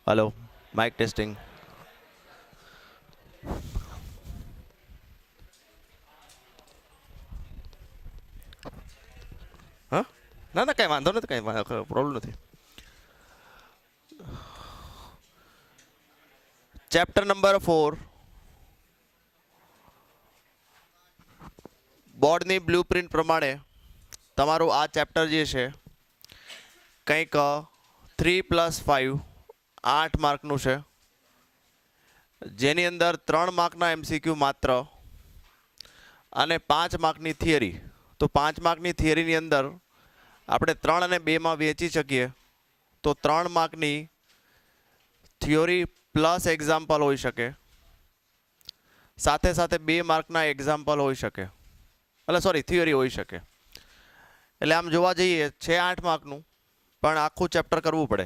Hello mic testing हाँ ना ना कहीं वांधो नहीं कहीं प्रॉब्लम नहीं चैप्टर नंबर 4 બોર્ડની બ્લુપ્રિન્ટ પ્રમાણે તમારું આ ચેપ્ટર જે છે કંઈક 3+5 8 માર્કનું છે જેની અંદર 3 માર્કના MCQ માત્ર અને 5 માર્કની થિયરી તો 5 માર્કની થિયરીની અંદર આપણે 3 અને 2 માં વહેંચી શકીએ તો 3 માર્કની થિયોરી પ્લસ એક્ઝામ્પલ હોઈ શકે સાથે સાથે 2 માર્કના એક્ઝામ્પલ હોઈ શકે એટલે સોરી થિયરી હોઈ શકે એટલે આમ જોવા જઈએ છે 8 માર્કનું પણ આખું ચેપ્ટર કરવું પડે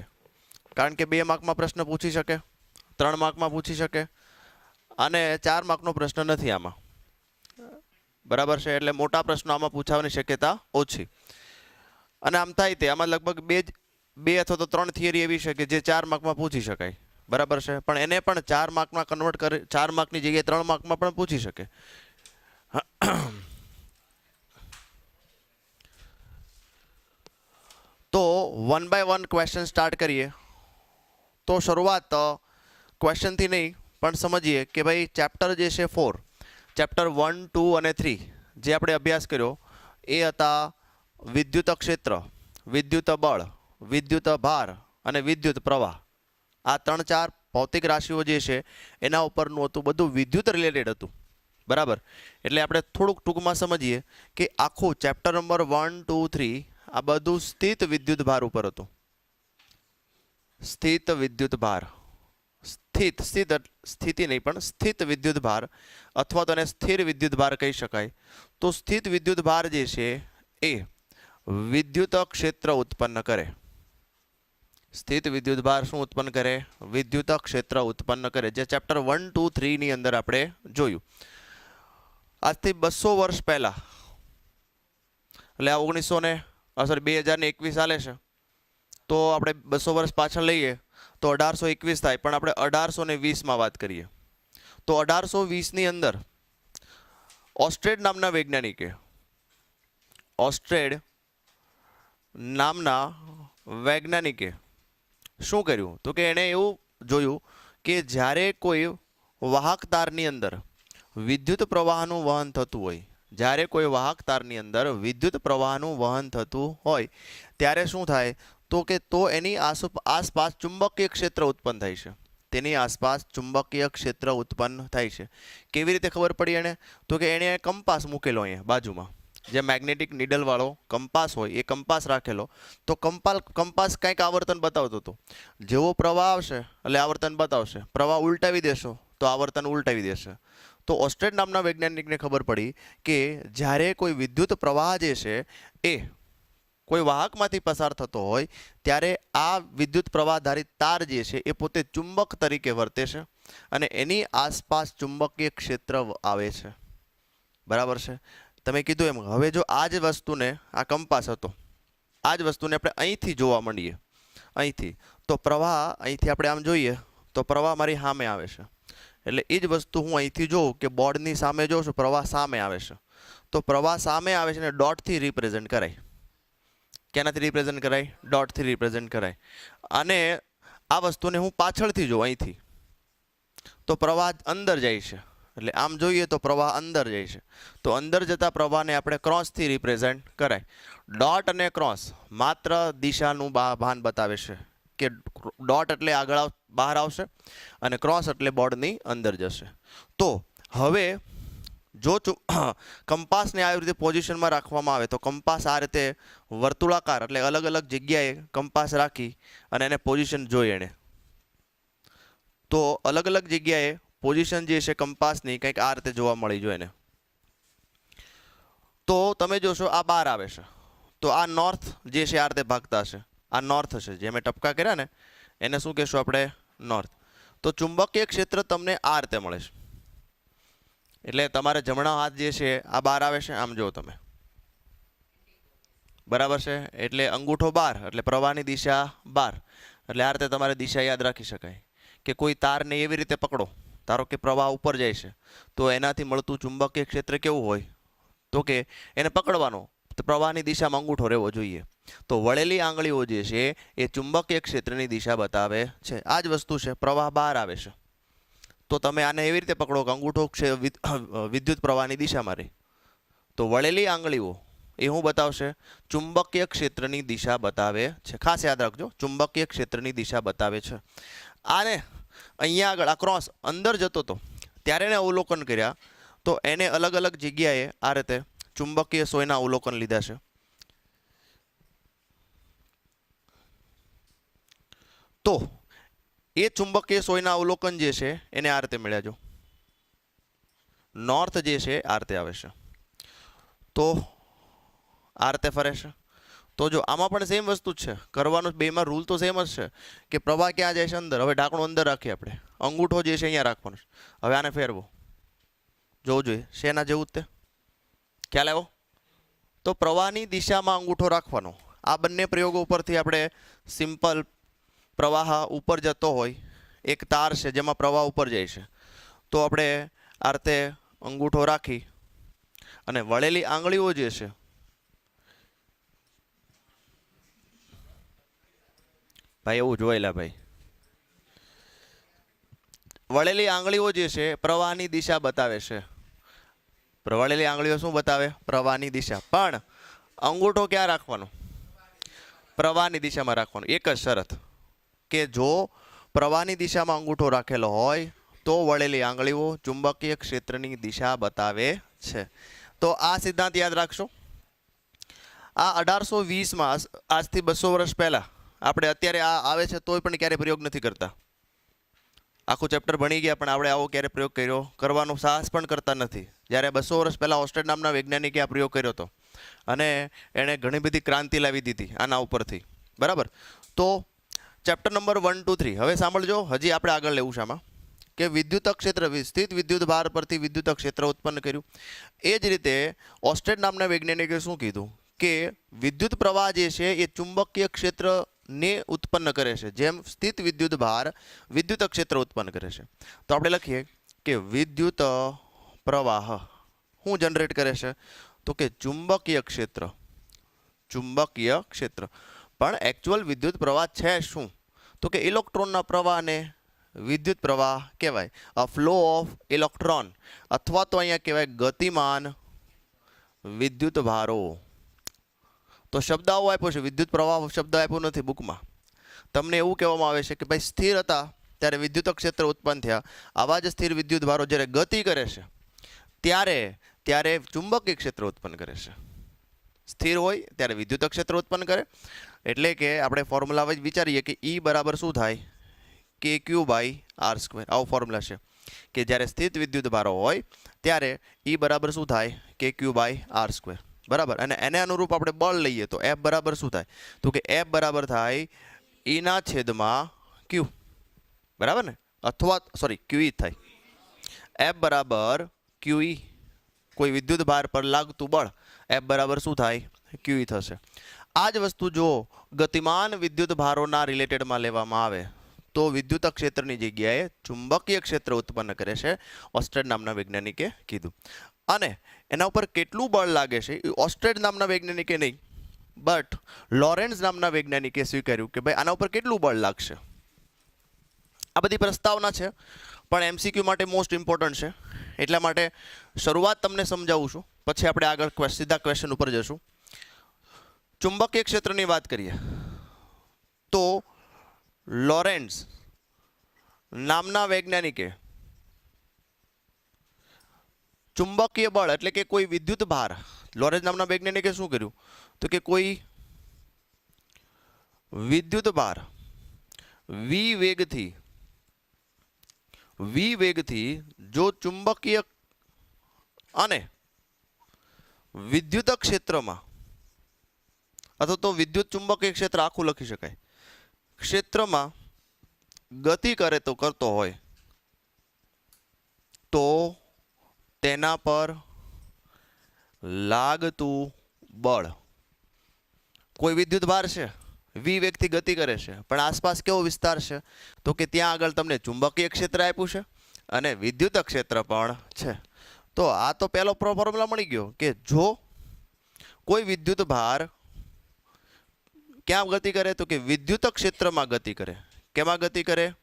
કારણ કે 2 માર્કમાં પ્રશ્ન પૂછી શકે 3 માર્કમાં પૂછી શકે અને 4 માર્કનો પ્રશ્ન નથી આમાં બરાબર છે એટલે મોટા પ્રશ્નો આમાં પૂછવાની શક્યતા ઓછી અને આમ થાય તે આમાં લગભગ બે અથવા તો 3 થિયરી એવી છે કે જે 4 માર્કમાં પૂછી શકાય બરાબર છે પણ એને પણ 4 માર્કમાં કન્વર્ટ કરી 4 માર્કની જગ્યાએ 3 માર્કમાં પણ પૂછી શકે तो 1 बाय 1 क्वेश्चन स्टार्ट करिए तो शुरुआत क्वेश्चन थी नहीं पण समझिए कि भाई चैप्टर जे छे 4 चैप्टर 1 2 અને 3 જે આપણે અભ્યાસ કર્યો એ હતા વિદ્યુત ક્ષેત્ર વિદ્યુત બળ વિદ્યુત ભાર અને વિદ્યુત પ્રવાહ આ 3-4 ભૌતિક રાશિઓ જે છે એના ઉપરનું હતું બધું વિદ્યુત રિલેટેડ હતું બરાબર એટલે આપણે થોડુંક ટૂંકમાં સમજીએ કે આખું ચેપ્ટર નંબર 1 2 3 આ બધું સ્થિત વિદ્યુત ભાર ઉપર હતું સ્થિત વિદ્યુત ભાર સ્થિતિ નહીં પણ સ્થિત વિદ્યુત ભાર અથવા તો એને સ્થિર વિદ્યુત ભાર કહી શકાય તો સ્થિત વિદ્યુત ભાર જે છે એ વિદ્યુત ક્ષેત્ર ઉત્પન્ન કરે સ્થિત વિદ્યુત ભાર શું ઉત્પન્ન કરે વિદ્યુત ક્ષેત્ર ઉત્પન્ન કરે જે ચેપ્ટર 1 2 3 ની અંદર આપણે જોયું આજથી 200 વર્ષ પહેલા એટલે 2021 ચાલે છે તો આપણે 200 વર્ષ પાછળ લઈએ તો 1821 થાય પણ આપણે 1820 માં વાત કરીએ તો 1820 ની અંદર ઓસ્ટ્રેડ નામના વૈજ્ઞાનિકે શું કર્યું તો કે એણે એવું જોયું કે જ્યારે કોઈ વાહક તારની અંદર વિદ્યુત પ્રવાહનું વહન થતું હોય જ્યારે કોઈ વાહક તારની અંદર વિદ્યુત પ્રવાહનું વહન થતું હોય ત્યારે શું થાય તો એની આસપાસ ચુંબકીય ક્ષેત્ર ઉત્પન્ન થાય છે તેની આસપાસ ચુંબકીય ક્ષેત્ર ઉત્પન્ન થાય છે કેવી રીતે ખબર પડી એને તો કે એણે કંપાસ મૂકેલો અહીંયા બાજુમાં જે મેગ્નેટિક નીડલ વાળો કંપાસ હોય એ કંપાસ રાખેલો તો કંપાસ કંઈક આવર્તન બતાવતો હતો જેવો પ્રવાહ આવશે એટલે આવર્તન બતાવશે પ્રવાહ ઉલટાવી દેશો તો આવર્તન ઉલટાવી દેશે તો ઓસ્ટ્રેડ નામના વૈજ્ઞાનિકને ખબર પડી કે જ્યારે કોઈ વિદ્યુત પ્રવાહ જે છે એ કોઈ વાહકમાંથી પસાર થતો હોય ત્યારે આ વિદ્યુત પ્રવાહધારી તાર જે છે એ પોતે ચુંબક તરીકે વર્તે છે અને એની આસપાસ ચુંબકીય ક્ષેત્ર આવે છે બરાબર છે તમે કીધું એમ હવે જો આ જ વસ્તુને આ કંપાસ હતો આ જ વસ્તુને આપણે અહીંથી જોવા માંડીએ અહીંથી તો પ્રવાહ અહીંથી આપણે આમ જોઈએ તો પ્રવાહ મારી સામે આવે છે એટલે એ જ વસ્તુ હું અહીંથી જોઉં કે બોર્ડની સામે જોઉં છું પ્રવાહ સામે આવે છે તો પ્રવાહ સામે આવે છે ને ડોટથી રિપ્રેઝેન્ટ કરાય કેનાથી રિપ્રેઝેન્ટ કરાય ડોટથી રિપ્રેઝેન્ટ કરાય અને આ વસ્તુને હું પાછળથી જોઉં અહીંથી તો પ્રવાહ અંદર જાય છે એટલે આમ જોઈએ તો પ્રવાહ અંદર જાય છે તો અંદર જતા પ્રવાહને આપણે ક્રોસથી રિપ્રેઝેન્ટ કરાય ડોટ અને ક્રોસ માત્ર દિશાનું ભાન બતાવે છે કે ડોટ એટલે આગળ બહાર આવશે અને ક્રોસ એટલે બોર્ડની અંદર જશે તો હવે જો કંપાસને આવી રીતે પોઝિશનમાં રાખવામાં આવે તો કંપાસ આ રીતે વર્તુળાકાર એટલે અલગ અલગ જગ્યાએ કંપાસ રાખી અને એને પોઝિશન જોઈ એણે તો અલગ અલગ જગ્યાએ પોઝિશન જે છે કંપાસની કંઈક આ રીતે જોવા મળી જોઈએ એને તો તમે જોશો આ બહાર આવે છે તો આ નોર્થ જે છે આ રીતે ભાગતા હશે આ નોર્થ છે જે મેં ટપકા કર્યા ને એને શું કહેશું આપણે નોર્થ તો ચુંબકીય ક્ષેત્ર તમને આ રીતે મળે છે એટલે તમારે જમણો હાથ જે છે આ બહાર આવે છે આમ જો તમે બરાબર છે એટલે અંગૂઠો બહાર એટલે પ્રવાહની દિશા બહાર એટલે આ રીતે તમારે દિશા યાદ રાખી શકાય કે કોઈ તારને એવી રીતે પકડો, ધારો કે પ્રવાહ ઉપર જાય છે તો એનાથી મળતું ચુંબકીય ક્ષેત્ર કેવું હોય તો કે એને પકડવાનો તો પ્રવાહની દિશામાં અંગૂઠો રહેવો જોઈએ. તો વળેલી આંગળીઓ જે છે એ ચુંબકીય ક્ષેત્રની દિશા બતાવે છે. આ જ વસ્તુ છે, પ્રવાહ બહાર આવે છે તો તમે આને એવી રીતે પકડો કે અંગૂઠો વિદ્યુત પ્રવાહની દિશામાં રહે, તો વળેલી આંગળીઓ એ શું બતાવશે? ચુંબકીય ક્ષેત્રની દિશા બતાવે છે. ખાસ યાદ રાખજો, ચુંબકીય ક્ષેત્રની દિશા બતાવે છે. આને અહીંયા આગળ આ ક્રોસ અંદર જતો હતો ત્યારે એને અવલોકન કર્યા તો એને અલગ અલગ જગ્યાએ આ રીતે ચુંબકીય સોયના અવલોકન લીધા છે. તો એ ચુંબકીય સોયના અવલોકન જે છે એને આ રીતે મળ્યા. જો નોર્થ જે છે આ રીતે આવે છે તો આ રીતે ફરે છે. તો જો આમાં પણ સેમ વસ્તુ જ છે, કરવાનું બેમાં રૂલ તો સેમ જ છે કે પ્રવાહ ક્યાં જાય છે? અંદર. હવે ઢાંકણું અંદર રાખીએ આપણે, અંગૂઠો જે છે અહીંયા રાખવાનો છે. હવે આને ફેરવો, જોવું જોઈએ શેના જેવું જ તે ખ્યાલ આવ્યો? તો પ્રવાહની દિશામાં અંગૂઠો રાખવાનો. આ બંને પ્રયોગો ઉપરથી આપણે સિમ્પલ પ્રવાહ ઉપર જતો હોય, એક તાર છે જેમાં પ્રવાહ ઉપર જાય છે તો આપણે આ રીતે અંગૂઠો રાખી અને વળેલી આંગળીઓ જે છે ભાઈ એવું જોયેલા ભાઈ, વળેલી આંગળીઓ જે છે પ્રવાહની દિશા બતાવે છે. વળેલી આંગળીઓ શું બતાવે? પ્રવાહની દિશા. પણ અંગૂઠો ક્યાં રાખવાનો? પ્રવાહની દિશામાં રાખવાનો. એક જ શરત કે જો પ્રવાહની દિશામાં અંગૂઠો રાખેલો હોય તો વળેલી આંગળીઓ ચુંબકીય ક્ષેત્રની દિશા બતાવે છે. તો આ સિદ્ધાંત યાદ રાખશો. આ 1820માં આજથી 200 વર્ષ પહેલા આપણે અત્યારે આ આવે છે તોય પણ ક્યારે પ્રયોગ નથી કરતા. આખું ચેપ્ટર ભણી ગયા પણ આપણે આવો ક્યારે પ્રયોગ કર્યો? કરવાનો સાહસ પણ કરતા નથી. જ્યારે 200 વર્ષ પહેલાં ઓસ્ટેડ નામના વૈજ્ઞાનિકે આ પ્રયોગ કર્યો હતો અને એણે ઘણી બધી ક્રાંતિ લાવી દીધી આના ઉપરથી. બરાબર. તો ચેપ્ટર નંબર 1, 2, 3 હવે સાંભળજો. હજી આપણે આગળ લેવું છે આમાં કે વિદ્યુત ક્ષેત્ર સ્થિત વિદ્યુત ભાર પરથી વિદ્યુત ક્ષેત્ર ઉત્પન્ન કર્યું. એ જ રીતે ઓસ્ટેડ નામના વૈજ્ઞાનિકે શું કીધું કે વિદ્યુત પ્રવાહ જે છે એ ચુંબકીય ક્ષેત્રને ઉત્પન્ન કરે છે, જેમ સ્થિત વિદ્યુત ભાર વિદ્યુત ક્ષેત્ર ઉત્પન્ન કરે છે. તો આપણે લખીએ કે વિદ્યુત પ્રવાહ શું જનરેટ કરે છે? તો કે ચુંબકીય ક્ષેત્ર. ચુંબકીય ક્ષેત્ર. પણ એકચ્યુઅલ વિદ્યુત પ્રવાહ છે શું? તો કે ઇલેક્ટ્રોનના પ્રવાહને વિદ્યુત પ્રવાહ કહેવાય. અ ફ્લો ઓફ ઇલેક્ટ્રોન, અથવા તો અહીંયા કહેવાય ગતિમાન વિદ્યુત ભારો. તો શબ્દ આવો આપ્યો છે, વિદ્યુત પ્રવાહ શબ્દ આપ્યો નથી બુકમાં. તમને એવું કહેવામાં આવે છે કે ભાઈ સ્થિર હતા ત્યારે વિદ્યુત ક્ષેત્ર ઉત્પન્ન થયા. આવા જ સ્થિર વિદ્યુત ભારો જ્યારે ગતિ કરે છે ત્યારે ચુંબકીય ક્ષેત્ર ઉત્પન્ન કરે છે. સ્થિર હોય ત્યારે વિદ્યુત ક્ષેત્ર ઉત્પન્ન કરે. એટલે કે આપણે ફોર્મ્યુલા વિચારીએ કે E બરાબર શું થાય? KQ/R². આવો ફોર્મ્યુલા છે કે જ્યારે સ્થિત વિદ્યુત ભારો હોય ત્યારે E બરાબર શું થાય? KQ/R². બરાબર. અને એને અનુરૂપ આપણે બળ લઈએ તો F બરાબર શું થાય? તો કે F બરાબર થાય E/Q. બરાબર ને? અથવા સોરી QE થાય. F બરાબર QE. કોઈ વિદ્યુત ભાર પર લાગતું બળ F બરાબર શું થાય? QE થશે. આ જ વસ્તુ જો ગતિમાન વિદ્યુત ભારોના રિલેટેડમાં લેવામાં આવે તો વિદ્યુત ક્ષેત્રની જગ્યાએ ચુંબકીય ક્ષેત્ર ઉત્પન્ન કરે છે, ઓસ્ટેડ નામના વૈજ્ઞાનિકે કીધું. અને એના ઉપર કેટલું બળ લાગે છે એ ઓસ્ટેડ નામના વૈજ્ઞાનિકે નહીં, બટ લોરેન્સ નામના વૈજ્ઞાનિકે સ્વીકાર્યું કે ભાઈ આના ઉપર કેટલું બળ લાગશે. આ બધી પ્રસ્તાવના છે પણ MCQ માટે મોસ્ટ ઇમ્પોર્ટન્ટ છે. એટલા માટે શરૂઆત તમને સમજાવું છું, પછી આપણે આગળ સીધા ક્વેશ્ચન ઉપર જશું. ચુંબકીય ક્ષેત્રની વાત કરીએ તો લોરેન્સ નામના વૈજ્ઞાનિકે ચુંબકીય બળ એટલે કે કોઈ વિદ્યુત ભાર, લોરેન્સ નામના વૈજ્ઞાનિકે શું કર્યું તો કે કોઈ વિદ્યુત ભાર v વેગથી જો ચુંબકીય અને વિદ્યુત ક્ષેત્રમાં, અથવા તો વિદ્યુત ચુંબકીય ક્ષેત્ર આખું લખી શકાય, ક્ષેત્રમાં ગતિ કરતો હોય તો તેના પર લાગતું બળ, કોઈ વિદ્યુત ભાર છે વી વેગથી ગતિ કરે છે, પણ આસપાસ કેવો વિસ્તાર છે તો કે ત્યાં આગળ તમને ચુંબકીય ક્ષેત્ર આપ્યું છે અને વિદ્યુત ક્ષેત્ર પણ છે. તો આ તો પહેલો ફોર્મ્યુલા મળી ગયો કે જો કોઈ વિદ્યુત ભાર ક્યાં ગતિ કરે તો કે વિદ્યુત ક્ષેત્રમાં ગતિ કરે. કેમાં ગતિ કરે?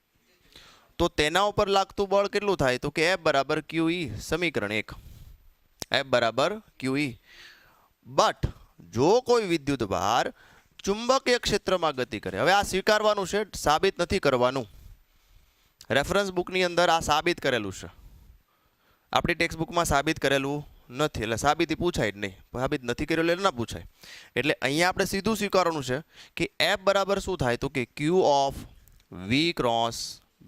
તો તેના ઉપર લાગતું બળ કેટલું થાય તો કે F બરાબર QE, સમીકરણ 1. F બરાબર QE. બટ જો કોઈ વિદ્યુત ભાર ચુંબકીય ક્ષેત્રમાં ગતિ કરે, હવે આ સ્વીકારવાનું છે, સાબિત નથી કરવાનું. રેફરન્સ બુકની અંદર આ સાબિત કરેલું છે, આપણી ટેક્સ્ટ બુકમાં સાબિત કરેલું નથી, એટલે સાબિતી પૂછાય જ નહીં. સાબિત નથી કરેલું એટલે ના પૂછાય. એટલે અહીંયા આપણે સીધું સ્વીકારવાનું છે કે F બરાબર શું થાય તો કે Q of V cross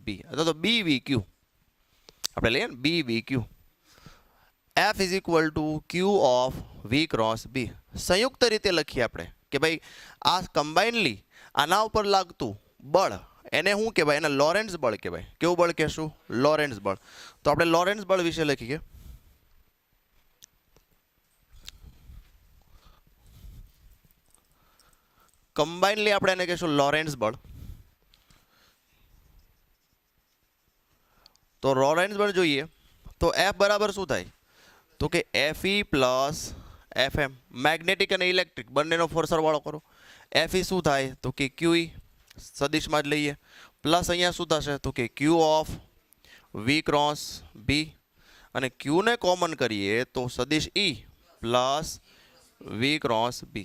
B, અથવા તો BVQ આપણે લઈએ ને, BVQ. F is equal two Q of V cross B. સંયુક્ત રીતે લખીએ આપણે કે ભાઈ આ કમ્બાઇનલી આના ઉપર લાગતું બળ એને શું કહેવાય? એને લોરેન્ટ્ઝ બળ કહેવાય. કેવું બળ કહેશું? લોરેન્ટ્ઝ બળ. તો આપણે લોરેન્ટ્ઝ બળ વિશે લખીએ. કમ્બાઇનલી આપણે એને કહેશું લોરેન્ટ્ઝ બળ. તો લોરેન્ટ્ઝ બળ જોઈએ તો F બરાબર શું થાય તો કે Fe પ્લસ Fm. મેગ્નેટિક અને ઇલેક્ટ્રિક બંનેનો સરવાળો કરો. Fe શું થાય તો કે QE, સદિશમાં જ લઈએ, પ્લસ અહીંયા શું થશે તો કે Q of V cross B, અને Q ને કોમન કરીએ તો સદિશ E plus V cross B.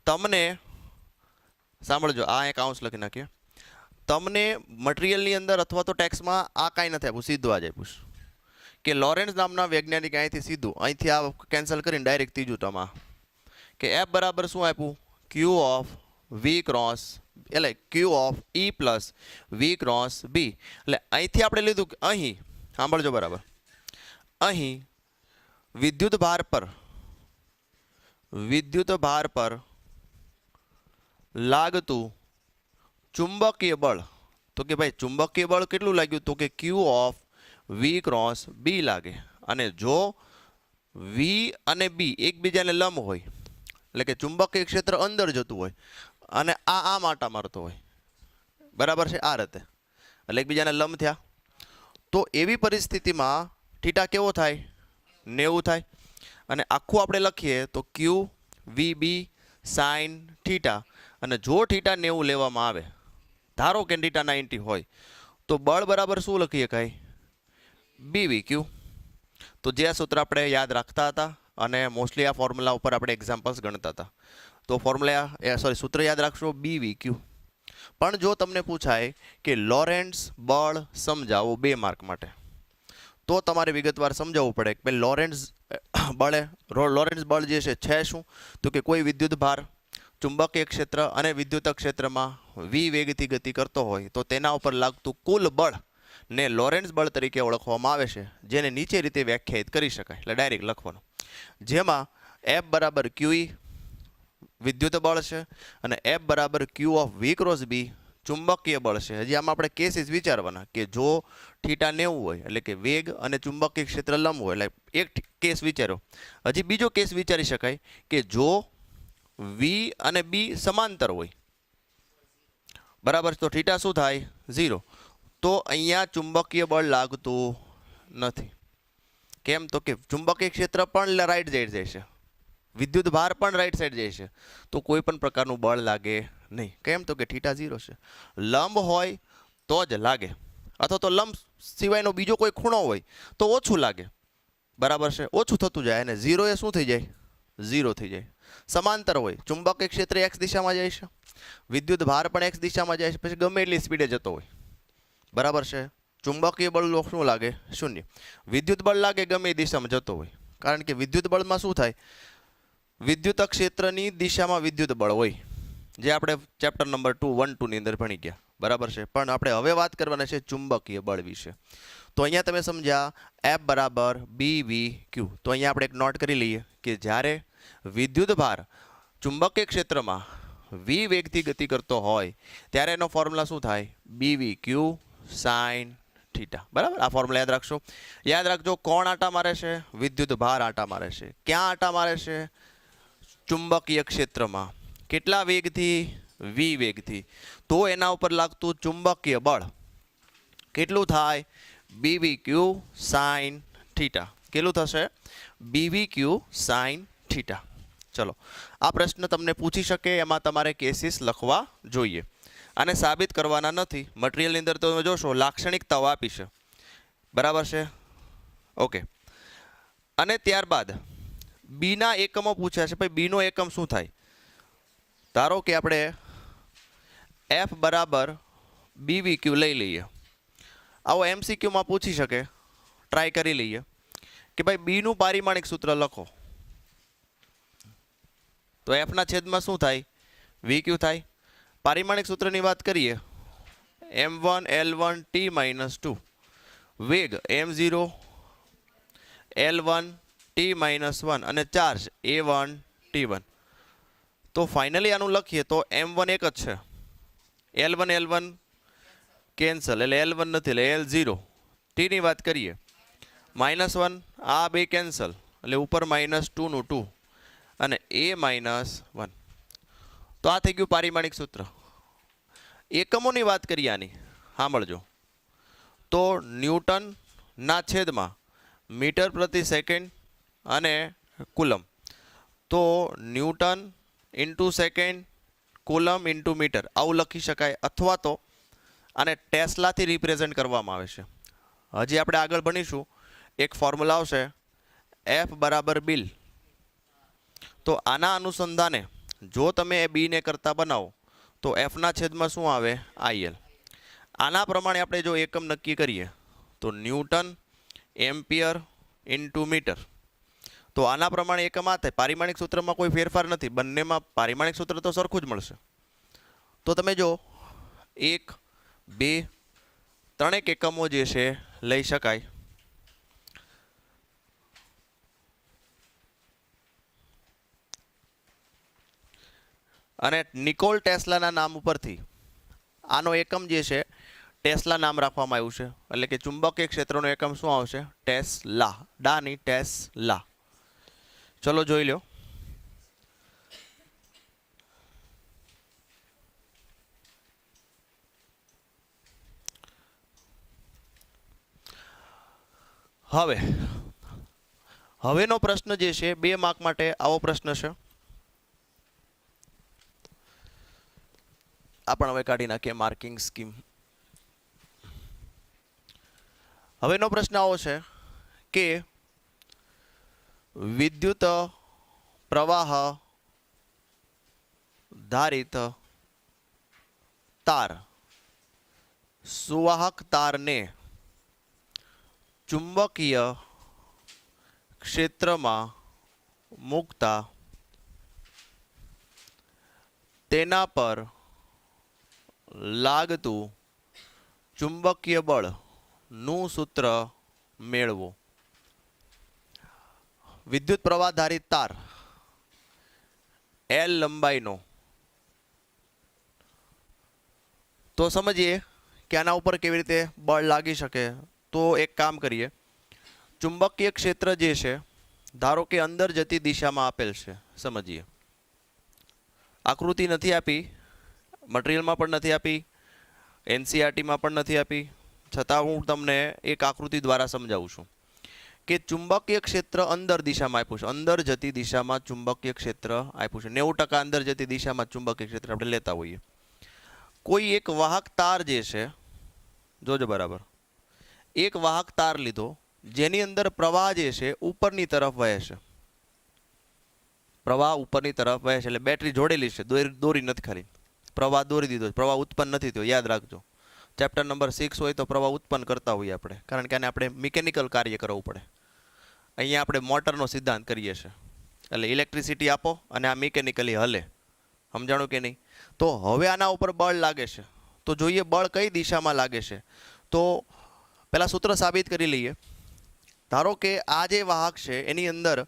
તમને સાંભળજો, આ એક કાઉન્સ લખી નાખીએ. તમને મટીરિયલની અંદર અથવા તો ટેક્સમાં આ કાંઈ નથી આપ્યું, સીધું આ જ આપ્યું કે લોરેન્ટ્ઝ નામના વૈજ્ઞાનિક અહીંથી આ કેન્સલ કરીને ડાયરેક્ટ ત્રીજું ટર્મ આ કે F બરાબર શું આપ્યું? Q ઓફ V ક્રોસ, એટલે Q of E plus V cross B. એટલે અહીંથી આપણે લીધું કે અહીં સાંભળજો બરાબર, અહીં વિદ્યુત ભાર પર લાગતું ચુંબકીય બળ, તો કે ભાઈ ચુંબકીય બળ કેટલું લાગ્યું તો કે Q of V cross B લાગે. અને જો V અને B એકબીજાને લંબ હોય, એટલે કે ચુંબકીય ક્ષેત્ર અંદર જતું હોય અને આ આટા મારતો હોય, બરાબર છે, આ રીતે, એટલે એકબીજાને લંબ થયા, તો એવી પરિસ્થિતિમાં થીટા કેવો થાય? 90 થાય. અને આખું આપણે લખીએ તો Q VB સાઇન થીટા, અને જો થીટા 90 લેવામાં આવે, ધારો કે થીટા 90 હોય, તો બળ બરાબર શું લખી શકાય? BVQ. તો જે આ સૂત્ર આપણે યાદ રાખતા હતા અને મોસ્ટલી આ ફોર્મ્યુલા ઉપર આપણે એક્ઝામ્પલ્સ ગણતા હતા, તો સૂત્ર યાદ રાખશો BVQ. પણ જો તમને પૂછાય કે લોરેન્ટ્ઝ બળ સમજાવો 2 માર્ક માટે, તો તમારે વિગતવાર સમજાવવું પડે કે લોરેન્ટ્ઝ બળ જે છે શું તો કે કોઈ વિદ્યુત ભાર ચુંબકીય ક્ષેત્ર અને વિદ્યુત ક્ષેત્રમાં V વેગથી ગતિ કરતો હોય તો તેના ઉપર લાગતું કુલ બળ ને લોરેન્ટ્ઝ બળ તરીકે ઓળખવામાં આવે છે, જેને નીચે રીતે વ્યાખ્યાયિત કરી શકાય. એટલે ડાયરેક્ટ લખવાનું, જેમાં F બરાબર QE વિદ્યુત બળ છે અને F બરાબર Q of V cross B ચુંબકીય બળ છે. હજી આમાં આપણે કેસીસ વિચારવાના કે જો થીટા 90 હોય, એટલે કે વેગ અને ચુંબકીય ક્ષેત્ર લંબ હોય, એટલે એક કેસ વિચારો. હજી બીજો કેસ વિચારી શકાય કે જો V અને B સમાંતર હોય, બરાબર, તો થીટા શું થાય? 0. તો અહીંયા ચુંબકીય બળ લાગતું નથી. કેમ? તો કે ચુંબકીય ક્ષેત્ર પણ રાઈટ સાઈડ જાય છે, વિદ્યુત ભાર પણ રાઈટ સાઈડ જાય છે, તો કોઈ પણ પ્રકારનું બળ લાગે નહીં. કેમ? તો કે થીટા 0 છે. લંબ હોય તો જ લાગે, અથવા તો લંબ સિવાયનો બીજો કોઈ ખૂણો હોય તો ઓછું લાગે, બરાબર છે, ઓછું થતું જાય, અને 0 એ શું થઈ જાય? 0 થઈ જાય. સમાંતર હોય, ચુંબકીય ક્ષેત્ર x દિશામાં જાય છે, વિદ્યુત ભાર પણ x દિશામાં જાય છે, પછી ગમે એટલી સ્પીડે જતો હોય, બરાબર છે, ચુંબકીય બળ શું લાગે? 0. વિદ્યુત બળ લાગે ગમે એ દિશામાં જતો હોય, કારણ કે વિદ્યુત બળમાં શું થાય? વિદ્યુત ક્ષેત્રની દિશામાં વિદ્યુત બળ હોય, જે આપણે ચેપ્ટર નંબર 1-2 ની અંદર ભણી ગયા, બરાબર છે. પણ આપણે હવે વાત કરવાના છે ચુંબકીય બળ વિશે. તો અહીંયા તમે સમજ્યા F બરાબર BVQ. તો અહીંયા આપણે એક નોટ કરી લઈએ કે જ્યારે વિદ્યુત ભાર ચુંબકીય ક્ષેત્રમાં V વેગથી ગતિ કરતો હોય ત્યારે એનો ફોર્મ્યુલા શું થાય? BVQ સાઇન થીટા, બરાબર. આ ફોર્મ્યુલા યાદ રાખશો. યાદ રાખજો, કોણ આટા મારે છે? વિદ્યુત ભાર આટા મારે છે. ક્યાં આટા મારે છે? ચુંબકીય ક્ષેત્રમાં. કેટલા વેગથી? v વેગથી. તો એના ઉપર લાગતું ચુંબકીય બળ કેટલું થાય? bvq sin theta. કેટલું થશે? bvq sin theta. ચલો, આ પ્રશ્ન તમને પૂછી શકે, એમાં તમારે કેસીસ લખવા જોઈએ. આને સાબિત કરવાના નથી. મટીરિયલની અંદર તમે જોશો લાક્ષણિકતાઓ આપી છે, બરાબર છે? ઓકે. અને ત્યારબાદ બીના એકમો પૂછ્યા છે. ભાઈ બીનો એકમ શું થાય? ધારો કે આપણે f બરાબર bvq લઈ લઈએ. આવો એમસીક્યુમાં પૂછી શકે, ટ્રાય કરી લઈએ કે ભાઈ બીનું પારિમાણિક સૂત્ર લખો. તો એફના છેદમાં શું થાય? vq થાય. પારિમાણિક સૂત્રની વાત કરીએ, m1 l1 t - 2, વેગ m0 l1 t - 1 અને ચાર્જ a1 t1. તો ફાઇનલી આનું લખીએ તો m1 એક જ છે, l1 કેન્સલ એટલે l1 નથી એટલે l0. t ની વાત કરીએ -1, આ બે કેન્સલ એટલે ઉપર -2 નું 2 અને a-1. તો આ થઈ ગયું પારિમાણિક સૂત્ર. એકમોની વાત કરીએ આની, સાંભળજો. તો ન્યૂટન ના છેદમાં મીટર પ્રતિ સેકન્ડ અને કુલમ. તો newton into second, coulomb into metre, આવું લખી શકાય. અથવા તો આને ટેસ્લાથી રિપ્રેઝેન્ટ કરવામાં આવે છે. હજી આપણે આગળ ભણીશું, એક ફોર્મ્યુલા આવશે F બરાબર બિલ. તો આના અનુસંધાને જો તમે એ બીને કરતા બનાવો તો એફના છેદમાં શું આવે? IL. આના પ્રમાણે આપણે જો એકમ નક્કી કરીએ તો ન્યૂટન એમ્પિયર ઇન્ટુ મીટર. તો આના પ્રમાણે એકમ આ થાય. પારિમાણિક સૂત્રમાં કોઈ ફેરફાર નથી, બંનેમાં પારિમાણિક સૂત્ર તો સરખું જ મળશે. તો તમે જો 1, 2, 3 એકમો જે છે લઈ શકાય. અને નિકોલ ટેસ્લાના નામ ઉપરથી આનો એકમ જે છે ટેસ્લા નામ રાખવામાં આવ્યું છે. એટલે કે ચુંબકીય ક્ષેત્રનો એકમ શું આવશે? ટેસ્લા. ડાની ટેસ્લા. ચલો જોઈ લો. હવેનો પ્રશ્ન જે છે 2 માર્ક માટે આવો પ્રશ્ન છે. આપણે હવે કાઢી નાખીએ માર્કિંગ સ્કીમ. હવેનો પ્રશ્ન આવો છે કે વિદ્યુત પ્રવાહ ધારિત તાર સુવાહક તારને ચુંબકીય ક્ષેત્રમાં મૂકતા તેના પર લાગતું ચુંબકીય બળ નું સૂત્ર મેળવો. વિદ્યુત પ્રવાહ ધારિત તાર L લંબાઈનો. તો સમજીએ કે આના ઉપર કેવી રીતે બળ લાગી શકે. તો એક કામ કરીએ, ચુંબકીય ક્ષેત્ર જે છે ધારો કે અંદર જતી દિશામાં આપેલ છે. સમજીએ, આકૃતિ નથી આપી, મટીરિયલમાં પણ નથી આપી, NCERTમાં પણ નથી આપી, છતાં હું તમને એક આકૃતિ દ્વારા સમજાવું છું કે ચુંબકીય ક્ષેત્ર અંદર દિશામાં આપ્યું છે. અંદર જતી દિશામાં ચુંબકીય ક્ષેત્ર આપ્યું છે. 90% અંદર જતી દિશામાં ચુંબકીય ક્ષેત્ર આપણે લેતા હોઈએ. કોઈ એક વાહક તાર જે છે, જોજો બરાબર, એક વાહક તાર લીધો જેની અંદર પ્રવાહ જે છે ઉપરની તરફ વહે છે. પ્રવાહ ઉપરની તરફ વહે છે એટલે બેટરી જોડેલી છે, દોરી નથી ખાલી. પ્રવાહ દોરી દીધો, પ્રવાહ ઉત્પન્ન નથી થયો. યાદ રાખજો, ચેપ્ટર નંબર 6 હોય તો પ્રવાહ ઉત્પન્ન કરતા હોઈએ આપણે, કારણ કે આને આપણે મિકેનિકલ કાર્ય કરવું પડે. અહીંયા આપણે મોટરનો સિદ્ધાંત કરીએ છીએ. એટલે ઇલેક્ટ્રિસિટી આપો અને આ મિકેનિકલી હલે. સમજાણું કે નહીં? તો હવે આના ઉપર બળ લાગે છે તો જોઈએ બળ કઈ દિશામાં લાગે છે. તો પહેલા સૂત્ર સાબિત કરી લઈએ. ધારો કે આ જે વાહક છે એની અંદર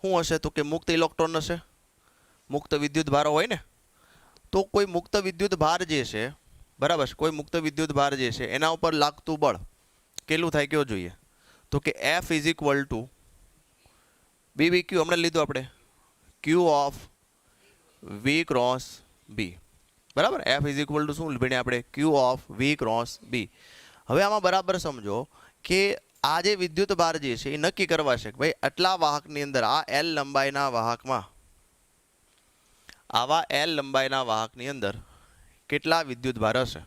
શું હશે? તો કે મુક્ત ઇલેક્ટ્રોન હશે, મુક્ત વિદ્યુત ભારો હોય ને. તો કોઈ મુક્ત વિદ્યુત ભાર જે છે, બરાબર છે, કોઈ મુક્ત વિદ્યુત ભાર જે છે એના ઉપર લાગતું બળ કેટલું થાય કેવું જોઈએ? તો કે F = BVQ. હમણાં લીધું આપણે, Q of V cross B, બરાબર. એફ ઇઝ ઇક્વલ ટુ શું ભણીએ આપણે? Q of V cross B. હવે આમાં બરાબર સમજો કે આ જે વિદ્યુત ભાર જે છે એ નક્કી કરવા છે કે ભાઈ આટલા વાહકની અંદર આ એલ લંબાઈના વાહકમાં આવા એલ લંબાઈના વાહકની અંદર કેટલા વિદ્યુત ભાર હશે.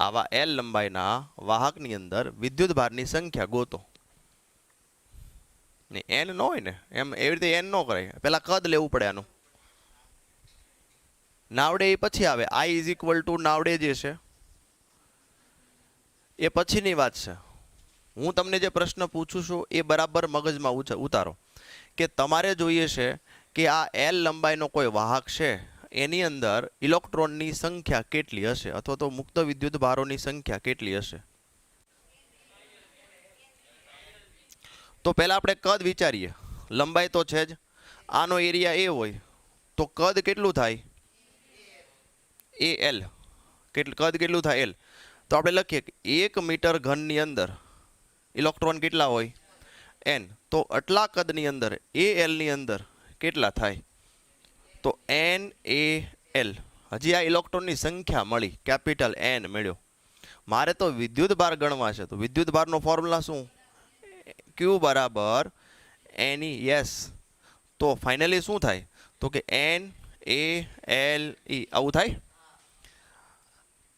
આવા એલ લંબાઈના વાહકની અંદર વિદ્યુત ભારની સંખ્યા ગોતો. ને એન ન હોય ને એમ એવી રીતે એન ન કરાય, પેલા કદ લેવું પડે આનું. નાવડે એ પછી આવે. આઈ ઇઝ ઇક્વલ ટુ નાવડે જે છે એ પછીની વાત છે. હું તમને જે પ્રશ્ન પૂછું છું એ બરાબર મગજમાં ઉતારો કે તમારે જોઈએ છે કે આ એલ લંબાઈનો કોઈ વાહક છે એની અંદર ઇલેક્ટ્રોનની સંખ્યા કેટલી હશે અથવા તો મુક્ત વિદ્યુત ભારોની સંખ્યા કેટલી હશે. તો પહેલા આપણે કદ વિચારીએ. લંબાઈ તો છે જ, આનો એરિયા એ હોય તો કદ કેટલું થાય? એ એલ. કદ કેટલું થાય? એલ. તો આપણે લખીએ કે 1 મીટર ઘનની અંદર ઇલેક્ટ્રોન કેટલા હોય? એન. તો આટલા કદની અંદર એ એલની અંદર કેટલા થાય? તો એન એ એલ. હજી આ ઇલેક્ટ્રોનની સંખ્યા મળી, કેપિટલ એન મળ્યો. મારે તો વિદ્યુત ભાર ગણવા છે. તો વિદ્યુત ભારનો ફોર્મ્યુલા શું? ક્યુ બરાબર એની. યસ. તો ફાઇનલી શું થાય? તો કે એન એ એલ ઈ. આવું થાય.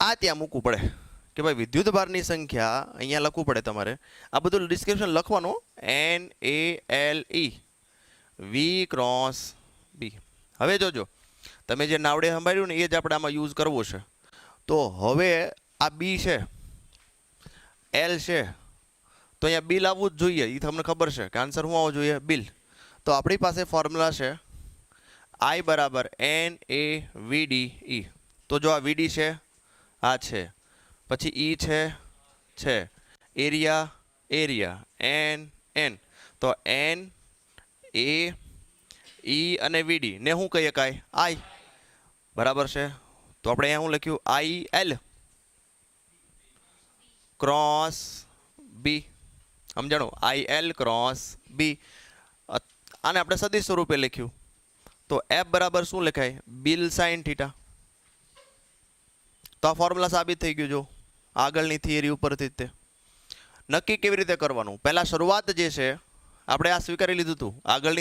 આ ત્યાં મૂકવું પડે કે ભાઈ વિદ્યુત ભારની સંખ્યા અહીંયા લખવું પડે તમારે. આ બધું ડિસ્ક્રિપ્શન લખવાનું. N A L E V cross B. હવે જોજો, તમે જે નાવડે સંભાળ્યું ને એ જ આપણે આમાં યુઝ કરવું છે. તો હવે આ બી છે, એલ છે, તો અહીંયા બિલ આવવું જ જોઈએ. એ તમને ખબર છે કે આન્સર શું આવવો જોઈએ? બિલ. તો આપણી પાસે ફોર્મ્યુલા છે આઈ બરાબર એન એ વી ડી ઈ. તો જો આ વીડી છે, આ છે, પછી ઈ છે, એરિયા એન. તો એન એ ઈ અને વીડી ને શું કહીએ કાંઈ? આઈ. બરાબર છે. તો આપણે અહીંયા શું લખ્યું? I L cross B. સમજાણો? I L cross B. આને આપણે સદિશ સ્વરૂપે લખ્યું. તો એફ બરાબર શું લખાય? Bill sine theta. તો આ ફોર્મ્યુલા સાબિત થઈ ગયું. જો આગળની થિયરી ઉપરથી તે નક્કી કેવી રીતે કરવાનું. પહેલા શરૂઆત જે છે આપણે આ સ્વીકારી લીધું હતું. આગળની